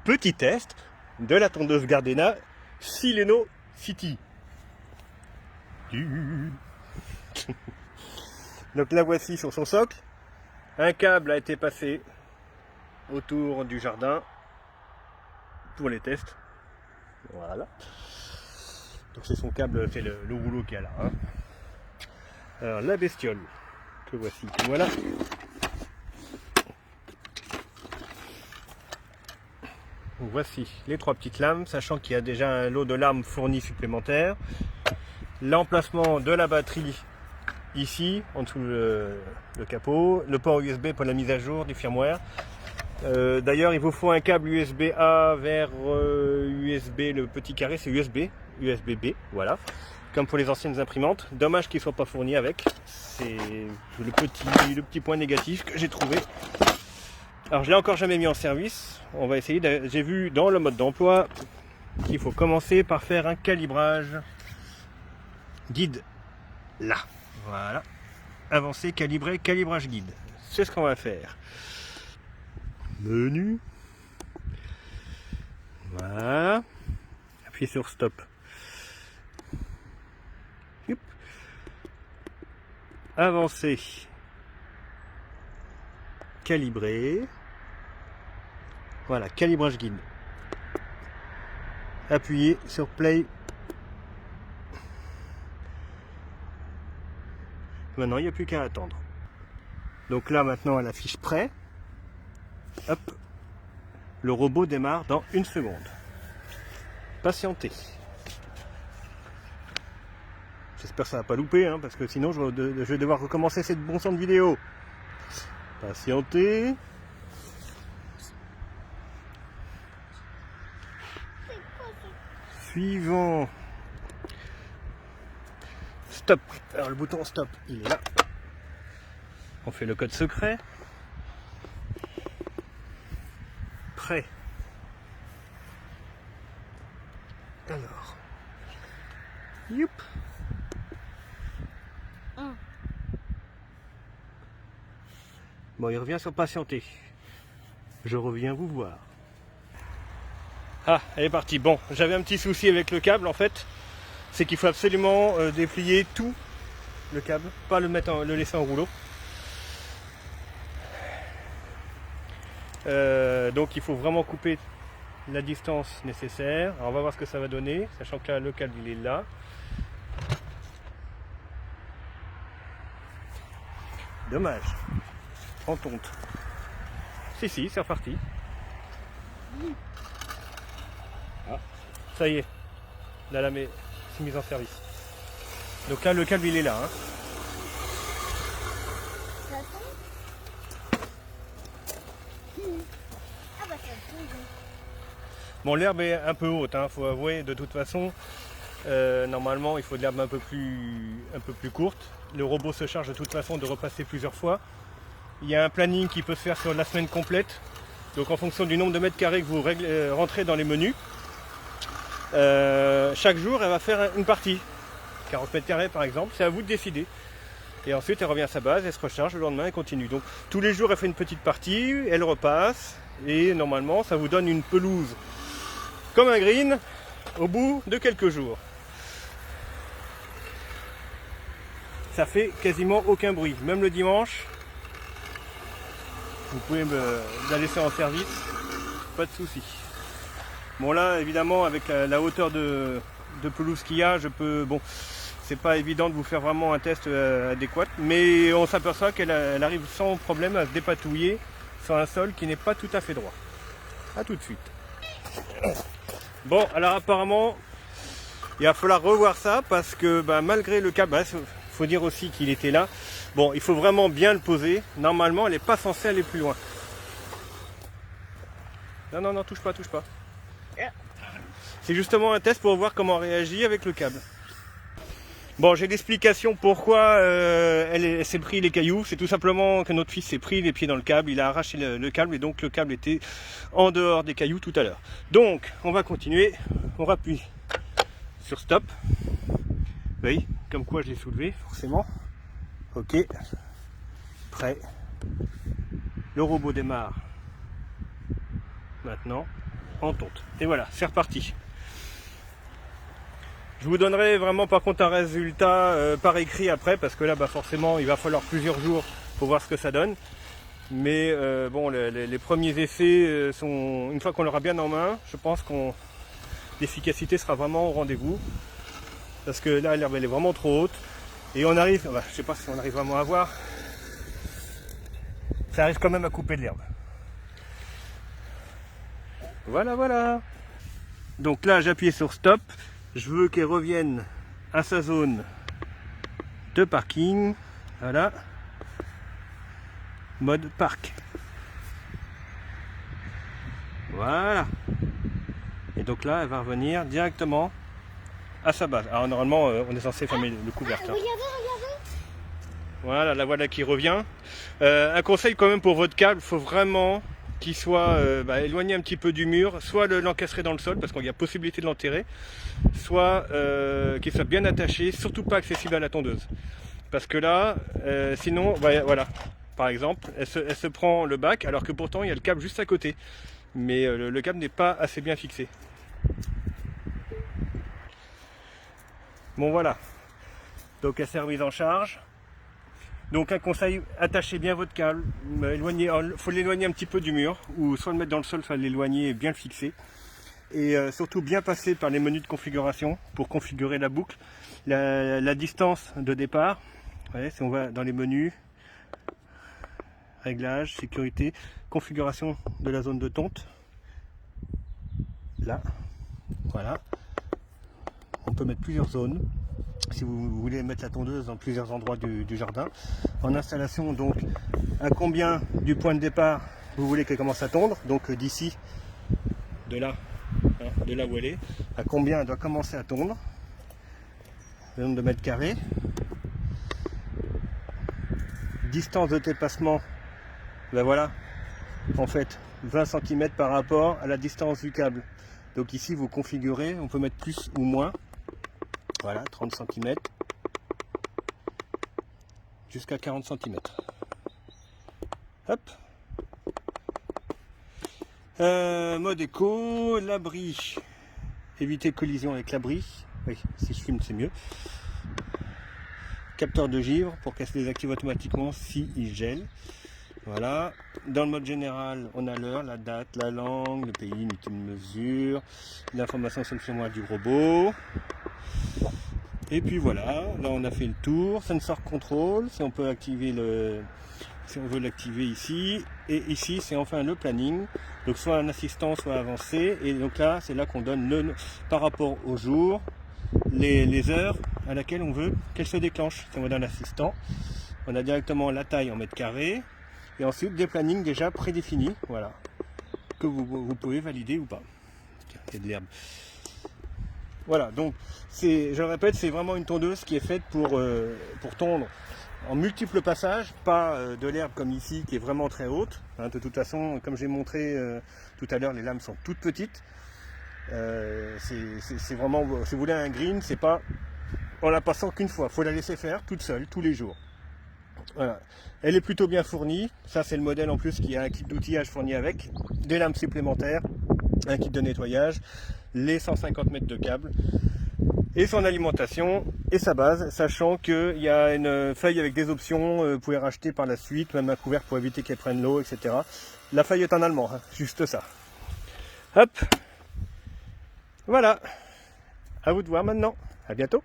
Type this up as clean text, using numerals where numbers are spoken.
petit test de la tondeuse Gardena Sileno City. Donc la voici sur son socle. Un câble a été passé autour du jardin pour les tests. Voilà. Donc c'est son câble, c'est le rouleau qu'il y a là. Hein. Alors la bestiole que voici. Voilà. Donc, voici les trois petites lames, sachant qu'il y a déjà un lot de lames fournies supplémentaires. L'emplacement de la batterie ici, en dessous le capot. Le port USB pour la mise à jour du firmware. D'ailleurs, il vous faut un câble USB A vers USB, le petit carré, c'est USB B, voilà. Comme pour les anciennes imprimantes. Dommage qu'il ne soit pas fourni avec. C'est le petit point négatif que j'ai trouvé. Alors, je ne l'ai encore jamais mis en service. On va essayer. J'ai vu dans le mode d'emploi qu'il faut commencer par faire un calibrage guide. Là, voilà. Avancer, calibrer, calibrage guide. C'est ce qu'on va faire. Menu. Voilà. Appuyez sur stop. Youp. Avancer. Calibrer. Voilà, calibrage guide. Appuyez sur play. Maintenant, il n'y a plus qu'à attendre. Donc là, maintenant, elle affiche prêt. Hop. Le robot démarre dans 1 seconde. Patientez. J'espère que ça va pas louper, hein, parce que sinon je vais devoir recommencer cette bon sang de vidéo. Patientez. Suivant. Stop. Alors le bouton stop, il est là. On fait le code secret. Prêt. Alors. Youp. Bon, il revient sur patienter. Je reviens vous voir. Ah, elle est partie. Bon, j'avais un petit souci avec le câble en fait. C'est qu'il faut absolument déplier tout le câble, pas le laisser en rouleau. Donc il faut vraiment couper la distance nécessaire. Alors on va voir ce que ça va donner, sachant que là le câble il est là. Dommage. En tonte. Si, c'est reparti. Ah. Ça y est. Là, la c'est mise en service. Donc là, le câble, il est là. Hein. Bon, l'herbe est un peu haute, hein, faut avouer. De toute façon, normalement, il faut de l'herbe un peu plus courte. Le robot se charge de toute façon de repasser plusieurs fois. Il y a un planning qui peut se faire sur la semaine complète. Donc en fonction du nombre de mètres carrés que vous rentrez dans les menus, chaque jour elle va faire une partie. 40 mètres carrés par exemple, c'est à vous de décider. Et ensuite elle revient à sa base, elle se recharge, le lendemain elle continue. Donc tous les jours elle fait une petite partie, elle repasse. Et normalement ça vous donne une pelouse comme un green au bout de quelques jours. Ça fait quasiment aucun bruit, même le dimanche. Vous pouvez la laisser en service, pas de souci. Bon là évidemment avec la hauteur de pelouse qu'il y a, bon, c'est pas évident de vous faire vraiment un test adéquat, mais on s'aperçoit qu'elle arrive sans problème à se dépatouiller sur un sol qui n'est pas tout à fait droit. A tout de suite. Bon alors apparemment il va falloir revoir ça parce que malgré le câble, faut dire aussi qu'il était là. Bon, il faut vraiment bien le poser. Normalement, elle n'est pas censée aller plus loin. Non, touche pas. C'est justement un test pour voir comment on réagit avec le câble. Bon, j'ai l'explication pourquoi elle s'est pris les cailloux. C'est tout simplement que notre fils s'est pris les pieds dans le câble. Il a arraché le câble et donc le câble était en dehors des cailloux tout à l'heure. Donc, on va continuer. On rappuie sur stop. Vous voyez, comme quoi je l'ai soulevé, forcément. Ok, prêt. Le robot démarre maintenant. en tonte. Et voilà, c'est reparti. Je vous donnerai vraiment par contre un résultat par écrit après, parce que là forcément il va falloir plusieurs jours pour voir ce que ça donne. Mais bon, les premiers effets sont, une fois qu'on l'aura bien en main, je pense que l'efficacité sera vraiment au rendez-vous. Parce que là l'herbe elle est vraiment trop haute. Et on arrive, je ne sais pas si on arrive vraiment à voir, ça arrive quand même à couper de l'herbe. Voilà, voilà. Donc là j'appuie sur stop. Je veux qu'elle revienne à sa zone de parking. Voilà. Mode parc. Voilà. Et donc là, elle va revenir directement à sa base. Alors normalement, on est censé fermer le couvercle. Hein. Regardez. Voilà, la voilà qui revient. Un conseil quand même pour votre câble, il faut vraiment qu'il soit éloigné un petit peu du mur, soit l'encastrer dans le sol, parce qu'il y a possibilité de l'enterrer, soit qu'il soit bien attaché, surtout pas accessible à la tondeuse. Parce que là, sinon, voilà, par exemple, elle se prend le bac, alors que pourtant il y a le câble juste à côté. Mais le câble n'est pas assez bien fixé. Bon voilà, donc elle s'est remise en charge. Donc un conseil, attachez bien votre câble, faut l'éloigner un petit peu du mur, ou soit le mettre dans le sol, soit l'éloigner et bien le fixer. Et surtout bien passer par les menus de configuration pour configurer la boucle. La distance de départ, ouais, si on va dans les menus, réglages, sécurité, configuration de la zone de tonte, là, voilà. On peut mettre plusieurs zones. Si vous voulez mettre la tondeuse dans plusieurs endroits du jardin. En installation, donc, à combien du point de départ vous voulez qu'elle commence à tondre, donc d'ici, de là où elle est, à combien elle doit commencer à tondre, le nombre de mètres carrés, distance de dépassement, ben voilà, en fait, 20 cm par rapport à la distance du câble. Donc ici, vous configurez, on peut mettre plus ou moins. Voilà, 30 cm jusqu'à 40 cm. Hop. Mode éco, l'abri. Éviter collision avec l'abri. Oui, si je filme, c'est mieux. Capteur de givre pour qu'elle se désactive automatiquement si il gèle. Voilà. Dans le mode général, on a l'heure, la date, la langue, le pays, unité de mesure, l'information sur le firmware du robot. Et puis voilà, là on a fait le tour, sensor control, si on peut activer si on veut l'activer ici, et ici c'est enfin le planning, donc soit un assistant soit avancé, et donc là c'est là qu'on donne par rapport au jour, les heures à laquelle on veut qu'elle se déclenche. Si on va dans l'assistant, on a directement la taille en mètres carrés, et ensuite des plannings déjà prédéfinis, voilà, que vous pouvez valider ou pas. Il y a de l'herbe. Voilà, donc je le répète, c'est vraiment une tondeuse qui est faite pour tondre en multiples passages, pas de l'herbe comme ici qui est vraiment très haute. Hein, de toute façon, comme j'ai montré tout à l'heure, les lames sont toutes petites. C'est vraiment, si vous voulez un green, c'est pas en la passant qu'une fois, il faut la laisser faire toute seule, tous les jours. Voilà. Elle est plutôt bien fournie, ça c'est le modèle en plus qui a un kit d'outillage fourni avec, des lames supplémentaires, un kit de nettoyage, les 150 mètres de câble et son alimentation et sa base, sachant qu'il y a une feuille avec des options, vous pouvez racheter par la suite, même un couvercle pour éviter qu'elle prenne l'eau, etc. La feuille est en allemand, hein, juste ça. Hop, voilà, à vous de voir maintenant, à bientôt.